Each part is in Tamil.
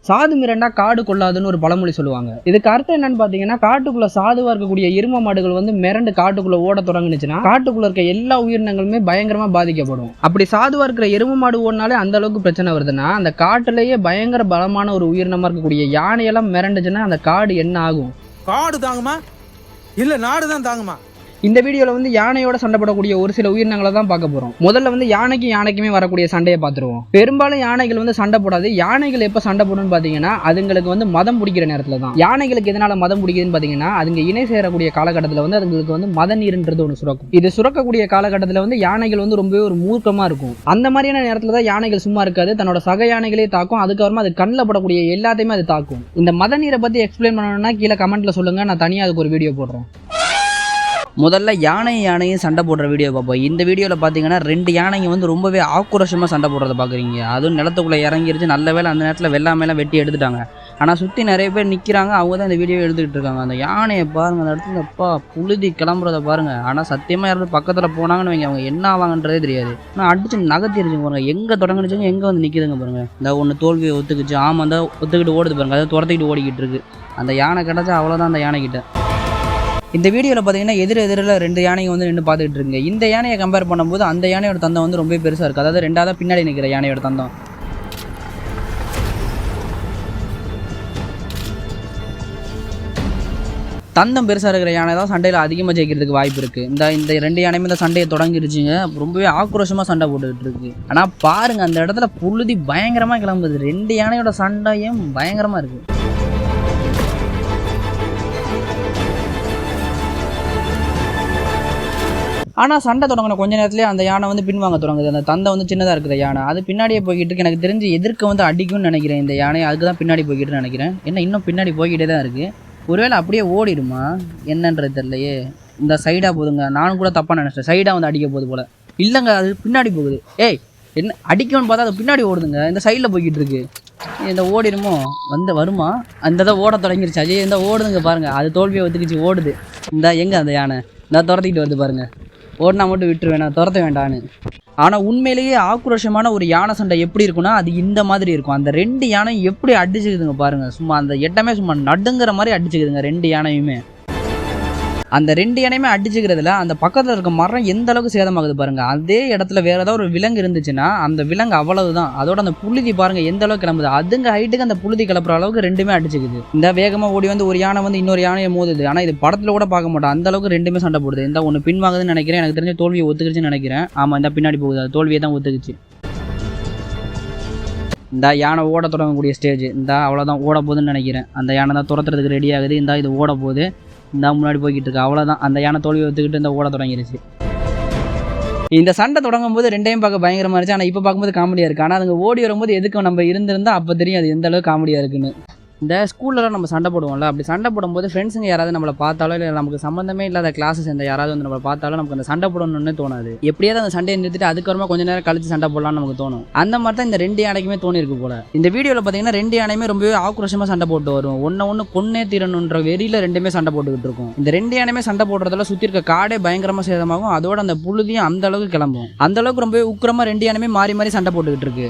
சாது மிரண்டா காடு கொள்ளாதுன்னு ஒரு பழமொழி சொல்லுவாங்க. இதுக்கு அர்த்தம் என்னன்னு பாத்தீங்கன்னா, காட்டுக்குள்ள சாதுவா இருக்கக்கூடிய எரும மாடுகள் வந்து மிரண்டு காட்டுக்குள்ள ஓட தொடங்குனுச்சுன்னா காட்டுக்குள்ள இருக்க எல்லா உயிரினங்களுமே பயங்கரமா பாதிக்கப்படும். அப்படி சாதுவா இருக்கிற எரும மாடு ஓடினாலே அந்த அளவுக்கு பிரச்சனை வருதுன்னா, அந்த காட்டுலயே பயங்கர பலமான ஒரு உயிரினமா இருக்கக்கூடிய யானையெல்லாம் மிரண்டுச்சுன்னா அந்த காடு என்ன ஆகும்? காடு தாங்குமா இல்ல நாடு தான் தாங்குமா? இந்த வீடியோல வந்து யானையோட சண்டை போடக்கூடிய ஒரு சில உயிரினங்களை தான் பார்க்க போறோம். முதல்ல வந்து யானைக்குமே வரக்கூடிய சண்டையை பார்த்துருவோம். பெரும்பாலும் யானைகள் வந்து சண்டை போடாது. யானைகள் எப்ப சண்டை போடுன்னு பாத்தீங்கன்னா, அதுங்களுக்கு வந்து மதம் பிடிக்கிற நேரத்துல தான். யானைகளுக்கு எதனால மதம் பிடிக்குதுன்னு பாத்தீங்கன்னா, அதுங்க இணை சேரக்கூடிய காலகட்டத்தில் வந்து அதுங்களுக்கு வந்து மத நீர்ன்றது ஒன்று சுரக்கும். இது சுரக்கக்கூடிய காலகட்டத்தில் வந்து யானைகள் வந்து ரொம்பவே ஒரு மூர்க்கமா இருக்கும். அந்த மாதிரியான நேரத்துல தான் யானைகள் சும்மா இருக்காது, தன்னோட சக யானைகளே தாக்கும். அதுக்கப்புறமா அது கண்ணில் படக்கூடிய எல்லாத்தையுமே அது தாக்கும். இந்த மத நீரை பத்தி எக்ஸ்பிளைன் பண்ணணும்னா கீழே கமெண்ட்ல சொல்லுங்க, நான் தனியாக அதுக்கு ஒரு வீடியோ போடுறேன். முதல்ல யானையும் சண்டை போடுற வீடியோ பார்ப்போம். இந்த வீடியோவில் பார்த்தீங்கன்னா 2 யானைங்க வந்து ரொம்பவே ஆக்ரோஷமாக சண்டை போடுறத பார்க்குறீங்க. அதுவும் நிலத்துக்குள்ளே இறங்கிருச்சு. நல்ல வேலை அந்த நேரத்தில் வெள்ளாமையெல்லாம் வெட்டி எடுத்துட்டாங்க. ஆனால் சுற்றி நிறைய பேர் நிற்கிறாங்க. அவங்க தான் இந்த வீடியோ எடுத்துக்கிட்டு இருக்காங்க. அந்த யானையை பாருங்கள், அந்த இடத்துல அப்பா புழுதி கிளம்புறத பாருங்கள். ஆனால் சத்தியமாக யாராவது பக்கத்தில் போனாங்கன்னு வைங்க, அவங்க என்ன ஆவாங்கன்றதே தெரியாது. ஆனால் அடிச்சு நகர்த்திருச்சுங்க பாருங்கள். எங்கே தொடங்குனுச்சுங்க, எங்கே வந்து நிற்கிதுங்க பாருங்கள். இந்த ஒன்று தோல்வியை ஒத்துக்குச்சு. ஆமாம், அந்த ஒத்துக்கிட்டு ஓடுது பாருங்கள். அதை துரத்திக்கிட்டு ஓடிக்கிட்டு இருக்கு. அந்த யானை கிடச்சா அவ்வளோதான் அந்த யானைக்கிட்ட. இந்த வீடியோவில் பார்த்தீங்கன்னா எதிரில் 2 யானைங்க வந்து நின்று பார்த்துக்கிட்டு இருக்குங்க. இந்த யானையை கம்பேர் பண்ணும்போது அந்த யானையோட தந்தம் வந்து ரொம்ப பெருசாக இருக்குது. அதாவது 2ஆவது பின்னாடி நிற்கிற யானையோட தந்தம். தந்தம் பெருசாக இருக்கிற யானை தான் சண்டையில் அதிகமாக ஜெயிக்கிறதுக்கு வாய்ப்பு இருக்குது. இந்த 2 யானையுமே இந்த சண்டையை தொடங்கிருச்சுங்க. ரொம்பவே ஆக்ரோஷமாக சண்டை போட்டுக்கிட்டு இருக்கு. ஆனால் பாருங்கள், அந்த இடத்துல புழுதி பயங்கரமாக கிளம்புது. 2 யானையோட சண்டையும் பயங்கரமாக இருக்குது. ஆனால் சண்டை தொடங்கின கொஞ்ச நேரத்துலேயே அந்த யானை வந்து பின்வாங்க தொடங்குது. அந்த தந்தை வந்து சின்னதாக இருக்கிற யானை அது பின்னாடியே போய்கிட்டு இருக்கு. எனக்கு தெரிஞ்சு எதிர்க்க வந்து அடிக்கும்னு நினைக்கிறேன் இந்த யானை. அதுக்கு தான் பின்னாடி போய்கிட்டு நினைக்கிறேன். என்ன இன்னும் பின்னாடி போய்கிட்டே தான் இருக்குது. ஒருவேளை அப்படியே ஓடிடுமா என்னன்றது தெரியலையே. இந்த சைடாக போகுதுங்க. நானும் கூட தப்பாக நினச்சிட்டேன். சைடாக வந்து அடிக்க போகுது போல். இல்லைங்க, அது பின்னாடி போகுது. ஏய், என்ன அடிக்கணும்னு பார்த்தா அது பின்னாடி ஓடுதுங்க. இந்த சைடில் போய்கிட்டு இருக்கு. இந்த ஓடிடுமோ வருமா? அந்த இதை ஓட தொடங்கிருச்சு. அஜய் இந்த ஓடுதுங்க பாருங்கள். அது தோல்வியை ஒத்துக்கிச்சு ஓடுது. இந்த எங்கே அந்த யானை இந்த துரத்திக்கிட்டு வருது பாருங்கள். ஓடினா மட்டும் விட்டுருவேன், நான் துரத்த வேண்டான்னு. ஆனால் உண்மையிலேயே ஆக்ரோஷமான ஒரு யானை சண்டை எப்படி இருக்குன்னா அது இந்த மாதிரி இருக்கும். அந்த 2 யானையும் எப்படி அடிச்சுக்குதுங்க பாருங்கள். சும்மா அந்த இடமே சும்மா நடுங்கிற மாதிரி அடிச்சுக்குதுங்க 2 யானையுமே. அந்த 2 யானையுமே அடிச்சுக்கிறதுல அந்த பக்கத்தில் இருக்க மரம் எந்த அளவுக்கு சேதமாகுது பாருங்கள். அதே இடத்துல வேறு ஏதாவது ஒரு விலங்கு இருந்துச்சுன்னா அந்த விலங்கு அவ்வளவு தான். அதோட அந்த புழுதி பாருங்கள் எந்த அளவுக்கு கிளம்புது. அதுங்க ஹைட்டுக்கு அந்த புழுதி கிளப்புற அளவுக்கு 2மே அடிச்சுக்குது. இந்த வேகமாக ஓடி வந்து ஒரு யானை வந்து இன்னொரு யானையை மோதுது. ஆனால் இது படத்தில் கூட பார்க்க மாட்டோம். அந்த அளவுக்கு 2மே சண்டை போடுது. இந்த ஒன்று பின்வாங்குதுன்னு நினைக்கிறேன். எனக்கு தெரிஞ்ச தோல்வியை ஒத்துக்குச்சுன்னு நினைக்கிறேன். ஆமாம், இந்த பின்னாடி போகுது. அது தோல்வியை தான் ஒத்துக்குச்சு. இந்த யானை ஓட தொடங்கக்கூடிய ஸ்டேஜ். இந்த அவ்வளோதான் ஓட போகுதுன்னு நினைக்கிறேன். அந்த யானை தான் துரத்துறதுக்கு ரெடி ஆகுது. இது ஓட போகுது. இந்த முன்னாடி போய்கிட்டு இருக்கு. அவ்வளோதான், அந்த யானை தோல்வி ஒத்துக்கிட்டு இந்த ஓட தொடங்கிருச்சு. இந்த சண்டை தொடங்கும் போது 2யும் பார்க்க பயங்கரமாக இருந்துச்சு. ஆனால் இப்போ பார்க்கும்போது காமெடியாக இருக்குது. ஆனால் அதுங்க ஓடி வரும்போது எதுக்கு நம்ம இருந்திருந்தால் அப்போ தெரியும் அது எந்த அளவுக்கு காமெடியாக இருக்குன்னு. இந்த ஸ்கூல்லலாம் நம்ம சண்டை போடுவோம்ல, அப்படி சண்டை போடும்போது ஃப்ரெண்ட்ஸுங்க யாராவது நம்மளை பார்த்தாலோ இல்லை நமக்கு சம்மந்தமே இல்லாத கிளாஸஸ் சேர்ந்த யாராவது வந்து நம்மளை பார்த்தாலும் நமக்கு அந்த சண்டை போடணும்னு தோணாது. எப்படியாவது அந்த சண்டையை நிறுத்திட்டு அதுக்கப்புறமா கொஞ்சம் நேரம் கழிச்சு சண்டை போடலாம்னு நமக்கு தோணும். அந்த மாதிரி தான் இந்த 2 யானைக்குமே தோணிருக்கு போல. இந்த வீடியோவில் பார்த்தீங்கன்னா 2 யானையுமே ரொம்பவே ஆக்ரோஷமாக சண்டை போட்டு வரும். ஒன்று கொன்னே தீரணுன்ற வெறியில் 2மே சண்டை போட்டுக்கிட்டு இருக்கும். இந்த 2 யானையுமே சண்டை போடுறதால சுற்றி இருக்க காடே பயங்கரமாக சேதமாகும். அதோட அந்த புழுதியும் அந்த அளவுக்கு கிளம்பும். அந்த அளவுக்கு ரொம்பவே உக்கிரமாக 2 யானையுமே மாறி மாறி சண்டை போட்டுக்கிட்டு இருக்கு.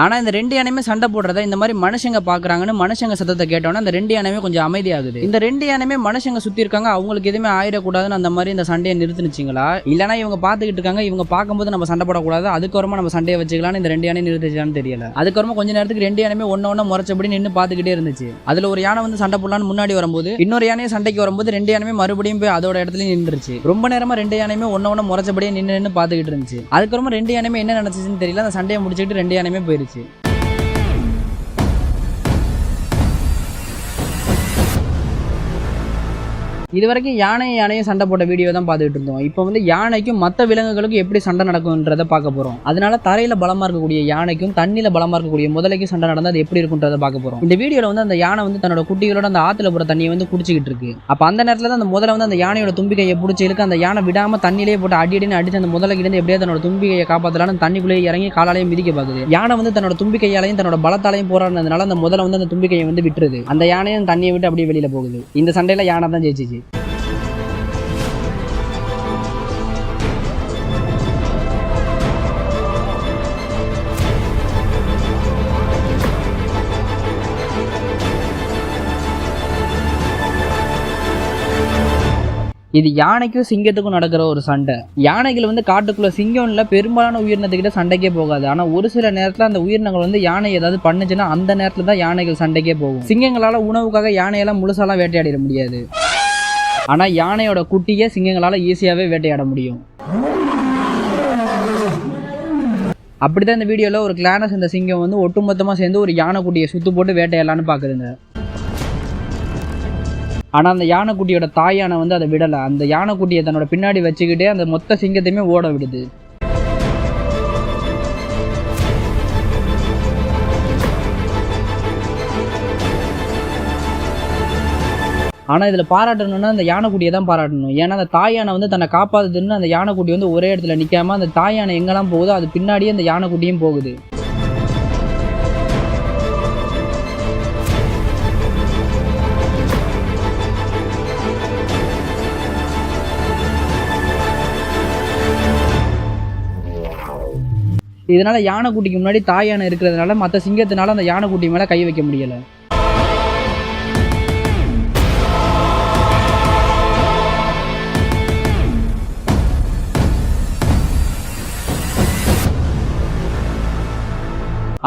ஆனால் இந்த 2 யானையுமே சண்டை போடுறத இந்த மாதிரி மனுஷங்க பார்க்குறாங்கன்னு மனுஷங்க சத்தத்தை கேட்டோன்னா அந்த 2 யானையுமே கொஞ்சம் அமைதியாகுது. இந்த 2 யானையுமே மனுஷங்க சுற்றி இருக்காங்க, அவங்களுக்கு எதுவுமே ஆயிடக்கூடாதுன்னு அந்த மாதிரி இந்த சண்டையை நிறுத்தினுச்சிங்களா, இல்லைனா இவங்க பார்த்துக்கிட்டு இருக்காங்க, இவங்க பார்க்கும்போது நம்ம சண்டை போடக்கூடாது, அதுக்கப்புறமா நம்ம சண்டையை வச்சுக்கலான்னு இந்த 2 யானையும் நிறுத்திச்சான்னு தெரியல. அதுக்கப்புறமா கொஞ்ச நேரத்துக்கு 2 யானையுமே ஒன்று முறைச்சபடி நின்று பார்த்துக்கிட்டே இருந்துச்சு. அதில் ஒரு யானை வந்து சண்டை போடலான்னு முன்னாடி வரும்போது இன்னொரு யானையை சண்டைக்கு வரும்போது 2 யானையுமே மறுபடியும் போய் அதோட இடத்துல நின்றுச்சு. ரொம்ப நேரமாக 2 யானையுமே ஒன்று முறைச்சபடியே நின்று பார்த்துக்கிட்டு இருந்துச்சு. அதுக்கப்புறமா 2 யானையுமே என்ன நினைச்சுன்னு தெரியல, அந்த சண்டையை முடிச்சுட்டு 2 யானையுமே போயிருச்சு. இது வரைக்கும் யானையும் சண்டை போட்ட வீடியோ தான் பார்த்துட்டு இருந்தோம். இப்போ வந்து யானைக்கும் மற்ற விலங்குகளுக்கும் எப்படி சண்டை நடக்கும்ன்றதை பார்க்க போறோம். அதனால தரையில பலமா இருக்கக்கூடிய யானைக்கும் தண்ணியில பலமா இருக்கக்கூடிய முதலைக்கும் சண்டை நடந்தா அது எப்படி இருக்கும்ன்றதை பார்க்க போறோம். இந்த வீடியோல வந்து அந்த யானை வந்து தன்னோட குட்டிகளோட அந்த ஆத்துல போற தண்ணியை வந்து குடிச்சிக்கிட்டு இருக்கு. அப்ப அந்த நேரத்துல தான் அந்த முதலை வந்து அந்த யானையோட தும்பிக்கையை பிடிச்சி இருக்கு. அந்த யானை விடாம தண்ணியிலேயே போட்டு அடின்னு அடிச்சு அந்த முதலைக்கு இருந்து எப்படியா தன்னோட தும்பிக்கையை காப்பாத்தலான்னு தண்ணிக்குள்ளேயே இறங்கி காலாலையும் மிதிக்க பாக்குது. யானை வந்து தன்னோட தும்பிக்கையாலையும் தன்னோட பலத்தாலையும் போராடினதுனால அந்த முதலை வந்து அந்த தும்பிக்கையை வந்து விட்டுருது. அந்த யானையும் தண்ணியை விட்டு அப்படியே வெளியில போகுது. இந்த சண்டையில யானை தான் ஜெயிச்சிச்சு. இது யானைக்கும் சிங்கத்துக்கும் நடக்கிற ஒரு சண்டை. யானைகள் வந்து காட்டுக்குள்ள சிங்கம் இல்ல பெரும்பாலான உயிரினத்துக்கிட்ட சண்டைக்கே போகாது. ஆனா ஒரு சில நேரத்துல அந்த உயிரினங்கள் வந்து யானை ஏதாவது பண்ணுச்சுன்னா அந்த நேரத்துல தான் யானைகள் சண்டைக்கே போகும். சிங்கங்களால உணவுக்காக யானையெல்லாம் முழுசாலாம் வேட்டையாடிட முடியாது. ஆனா யானையோட குட்டியை சிங்கங்களால ஈஸியாவே வேட்டையாட முடியும். அப்படிதான் இந்த வீடியோல ஒரு கிளான சேர்ந்த சிங்கம் வந்து ஒட்டுமொத்தமா சேர்ந்து ஒரு யானை குட்டியை சுத்து போட்டு வேட்டையாடலான்னு பாக்குதுங்க. ஆனால் அந்த யானைக்குட்டியோட தாயான வந்து அதை விடலை. அந்த யானைக்குட்டியை தன்னோட பின்னாடி வச்சுக்கிட்டே அந்த மொத்த சிங்கத்தையுமே ஓட விடுது. ஆனால் இதில் பாராட்டணும்னா அந்த யானைக்குட்டியை தான் பாராட்டணும். ஏன்னா அந்த தாயானை வந்து தன்னை காப்பாற்றுதுன்னு அந்த யானைக்குட்டி வந்து ஒரே இடத்துல நிற்காம அந்த தாயானை எங்கெல்லாம் போகுதோ அது பின்னாடியே அந்த யானைக்குட்டியும் போகுது. இதனால யானைக்குட்டிக்கு முன்னாடி தாய் யானை இருக்கிறதுனால மற்ற சிங்கத்தினால அந்த யானைக்குட்டி மேல கை வைக்க முடியல.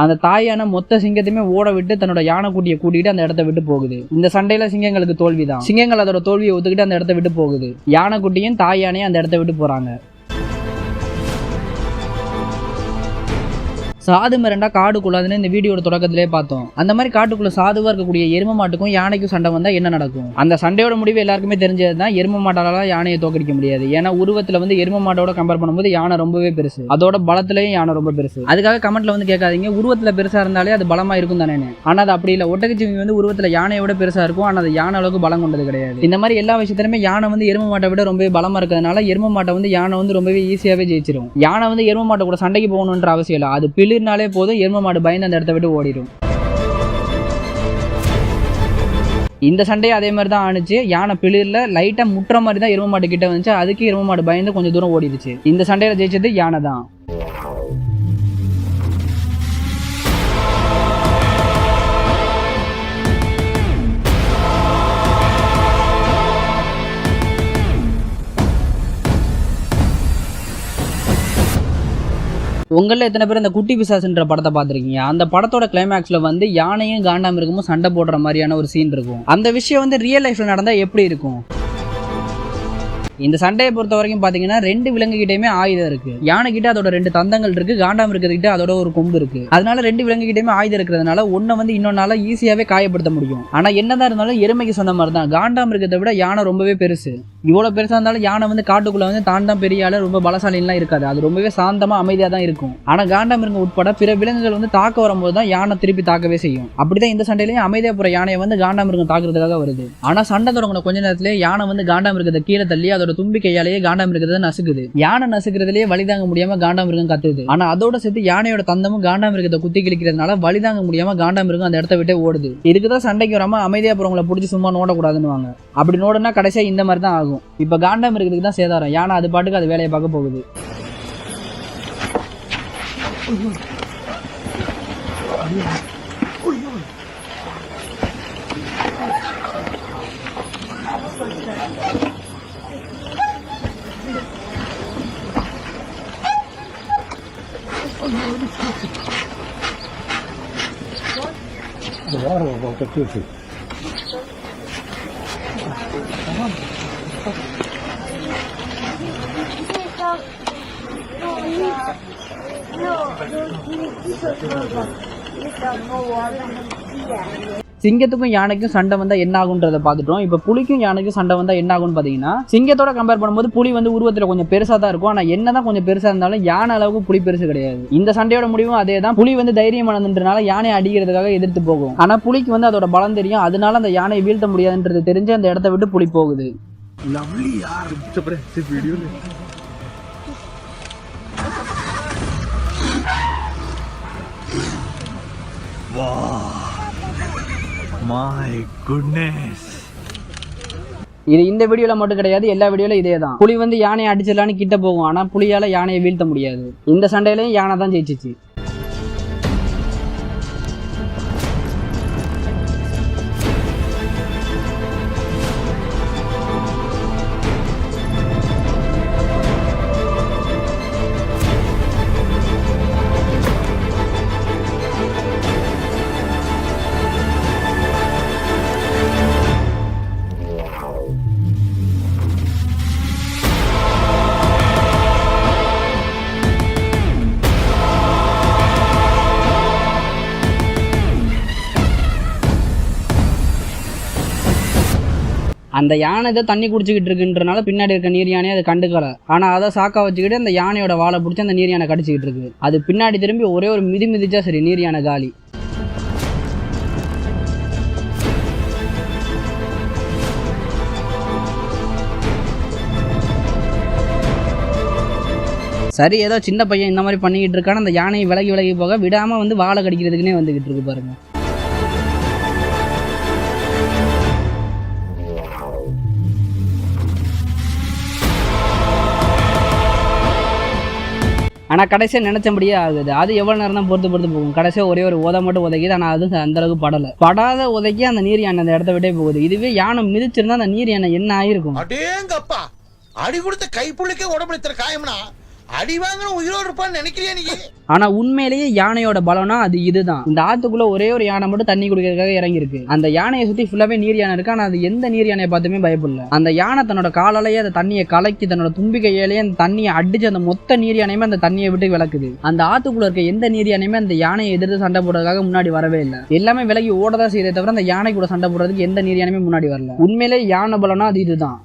அந்த தாய் யானை மொத்த சிங்கத்தையுமே ஓட விட்டு தன்னோட யானைக்குட்டியை கூட்டிட்டு அந்த இடத்த விட்டு போகுது. இந்த சண்டையில சிங்கங்களுக்கு தோல்விதான். சிங்கங்கள் அதோட தோல்வியை ஒத்துக்கிட்டு அந்த இடத்த விட்டு போகுது. யானைக்குட்டியும் தாய் யானையும் அந்த இடத்த விட்டு போறாங்க. சாது மிரண்டா காடுக்குள்ளாதுன்னு இந்த வீடியோட தொடக்கத்திலே பார்த்தோம். அந்த மாதிரி காட்டுக்குள்ள சாதுவா இருக்கக்கூடிய எரும மாட்டுக்கும் யானைக்கும் சண்டை வந்தா என்ன நடக்கும்? அந்த சண்டையோட முடிவு எல்லாருக்குமே தெரிஞ்சது தான். எரும மாட்டால யானையை தோக்கடிக்க முடியாது. ஏன்னா உருவத்துல வந்து எரும மாட்டோட கம்பேர் பண்ணும்போது யானை ரொம்பவே பெருசு. அதோட பலத்திலையும் யானை ரொம்ப பெருசு. அதுக்காக கமெண்ட்ல வந்து கேட்காதீங்க உருவத்துல பெருசா இருந்தாலே அது பலமா இருக்கும் தானே. ஆனா அது அப்படி இல்லை. ஒட்டகச்சிவிங்கி வந்து உருவத்துல யானையோட பெருசா இருக்கும். ஆனா அது யானை அளவுக்கு பலம் கொண்டது கிடையாது. இந்த மாதிரி எல்லா விஷயத்திலுமே யானை வந்து எரும மாட்டை விட ரொம்பவே பலமா இருக்கிறதுனால எரும மாட்டை வந்து யானை வந்து ரொம்பவே ஈஸியாவே ஜெயிச்சிடும். யானை வந்து எரும மாட்டை கூட சண்டைக்கு போகணுன்ற அவசியம் இல்லை. அது பிளிர்னாலே போதும், எரும மாடு பயந்து அந்த இடத்த விட்டு ஓடிடும். இந்த சண்டையை அதே மாதிரி தான் ஆனிச்சு. யானை பிளிர்ல லைட்டா முட்டுற மாதிரி தான் எரும மாடு கிட்ட வந்துச்சு. அதுக்கு எரும மாடு பயந்து கொஞ்சம் தூரம் ஓடிடுச்சு. இந்த சண்டையில ஜெயிச்சது யானை தான். உங்களில் எத்தனை பேர் இந்த குட்டி பிசாசுன்ற படத்தை பார்த்துருக்கீங்க? அந்த படத்தோட கிளைமேக்ஸ்ல வந்து யானையும் காண்டாமிருகமும் சண்டை போடுற மாதிரியான ஒரு சீன் இருக்கும். அந்த விஷயம் வந்து ரியல் லைஃப்ல நடந்தா எப்படி இருக்கும்? இந்த சண்டையை பொறுத்த வரைக்கும் பாத்தீங்கன்னா ரெண்டு விலங்கு கிட்டயுமே ஆயுதம் இருக்கு. யானை கிட்ட அதோட ரெண்டு தந்தங்கள் இருக்கு, காண்டாமிருகத்துக்கிட்ட அதோட ஒரு கொம்பு இருக்கு. அதனால ரெண்டு விலங்கு கிட்டயுமே ஆயுதம் இருக்கிறதுனால ஒன்ன வந்து இன்னொன்னால ஈஸியாவே காயப்படுத்த முடியும். ஆனா என்னதான் இருந்தாலும் எருமைக்கு சொன்ன மாதிரி தான் காண்டாமிருகத்தை விட யானை ரொம்பவே பெருசு. இவ்வளவு பெருசா இருந்தாலும் யானை வந்து காட்டுக்குள்ள வந்து தான் தான் பெரிய ஆளு ரொம்ப பலசாலின்லாம் இருக்காது. அது ரொம்பவே சாந்தமா அமைதியா தான் இருக்கும். ஆனா காண்டாமிருகம் உட்பட பிற விலங்குகள் வந்து தாக்க வரும்போது தான் யானை திருப்பி தாக்கவே செய்யும். அப்படிதான் இந்த சண்டையிலேயே அமைதியா போற யானையை வந்து காண்டாமிருகம் தாக்குறதுக்காக வருது. ஆனா சண்டை தொடங்கின கொஞ்ச நேரத்திலேயே யானை வந்து காண்டாமிருகத்தை கீழே தள்ளி அதோட தும்பி கையாலேயே காண்டாமிருகத்தை நசுக்குது. யானை நசுக்கிறதுலேயே வலி தாங்க முடியாம காண்டாமிருகம் கத்துது. ஆனா அதோட சேர்த்து யானையோட தந்தமும் காண்டாமிருகத்தை குத்தி கிழிக்கிறதுனால வலி தாங்க முடியாம காண்டாமிருகம் அந்த இடத்த விட்டே ஓடுது. இதுக்குதான் சண்டைக்கு வராம அமைதியா போறவங்களை பிடிச்சி சும்மா நோடக்கூடாதுன்னு. அப்படி நோடுனா கடைசியா இந்த மாதிரி தான் ஆகும். இப்ப காண்டாமிருகத்துக்கு தான் சேதாரம். யானை அது பாட்டுக்கு அது வேலையை பார்க்க போகுது. சிங்கத்துக்கும் யானைக்கும் சண்டை வந்தா என்ன ஆகுன்றதை பார்த்துட்டோம். இப்போ புலிக்கும் யானைக்கும் சண்டை வந்தா என்ன ஆகும்னு பாத்தீங்கன்னா, சிங்கத்தோட கம்பேர் பண்ணும்போது புலி வந்து உருவத்துல கொஞ்சம் பெருசா தான் இருக்கும். ஆனா என்னதான் கொஞ்சம் பெருசா இருந்தாலும் யானை அளவுக்கு புலி பெருசு கிடையாது. இந்த சண்டையோட முடிவும் அதே தான். புலி வந்து தைரியமானதுன்றனால யானையை அடிக்கிறதுக்காக எதிர்த்து போகும். ஆனா புலிக்கு வந்து அதோட பலம் தெரியும். அதனால அந்த யானையை வீழ்த்த முடியாதுன்றது தெரிஞ்சு அந்த இடத்த விட்டு புலி போகுது. இது இந்த வீடியோல மட்டும் கிடையாது, எல்லா வீடியோல இதே தான். புலி வந்து யானையை அடிச்சிடலான்னு கிட்ட போகும். ஆனா புலியால யானையை வீழ்த்த முடியாது. இந்த சண்டையிலையும் யானை தான் ஜெயிச்சிச்சு. அந்த யானை இதை தண்ணி குடிச்சிக்கிட்டு இருக்குன்றனால பின்னாடி இருக்க நீர் யானையை அதை கண்டுக்கல. ஆனா அதை சாக்கா வச்சுக்கிட்டு அந்த யானையோட வாழை பிடிச்சி அந்த நீர் யானை கடிச்சிக்கிட்டு இருக்கு. அது பின்னாடி திரும்பி ஒரே ஒரு மிதிச்சா சரி, நீர் யானை காலி. சரி, ஏதோ சின்ன பையன் இந்த மாதிரி பண்ணிக்கிட்டு இருக்கான்னு அந்த யானையை விலகி போக விடாம வந்து வாழை கடிக்கிறதுக்குன்னே வந்துகிட்டு இருக்கு பாருங்க. ஆனால் கடைசியாக நினச்சபடியே ஆகுது. அது எவ்வளோ நேரம் தான் பொறுத்து போகும். கடைசியாக ஒரே ஒரு உதை மட்டும் உதைக்குது. ஆனால் அது அந்த அளவுக்கு படாத உதைக்கி அந்த நீர் யானை அந்த இடத்த விட்டே போகுது. இதுவே யானை மிதிச்சிருந்தா அந்த நீர் யானை என்ன ஆயிருக்கும்? அடேங்கப்பா, அடி கொடுத்த கைப்புள்ளிக்கே உடம்புல காயம்னா அடி வாங்கின உயிரோடு இருப்பான்னு நினைக்கிறியா நீ? ஆனா உண்மையிலேயே யானையோட பலம்னா அது இதுதான். இந்த ஆத்துக்குள்ள ஒரே ஒரு யானை மட்டும் தண்ணி குடிக்கிறதுக்காக இறங்கி இருக்கு. அந்த யானையை சுத்தி ஃபுல்லாவே நீர் யானை இருக்கு. ஆனா அது எந்த நீர் யானையை பார்த்துமே பயப்படல. அந்த யானை தன்னோட காலாலேயே அந்த தண்ணியை கலக்கி தன்னோட தும்பிக்கையிலேயே அந்த தண்ணியை அடிச்சு அந்த மொத்த நீர் யானையுமே அந்த தண்ணியை விட்டு விளக்குது. அந்த ஆத்துக்குள்ள இருக்க எந்த நீர் யானையுமே அந்த யானையை எதிர்த்து சண்டை போடுறதுக்காக முன்னாடி வரவே இல்லை. எல்லாமே விலகி ஓடதான் செய்யறதை தவிர அந்த யானை கூட சண்டை போடுறதுக்கு எந்த நீர் யானையுமே முன்னாடி வரல. உண்மையிலேயே யானை பலம்னா அது இதுதான்.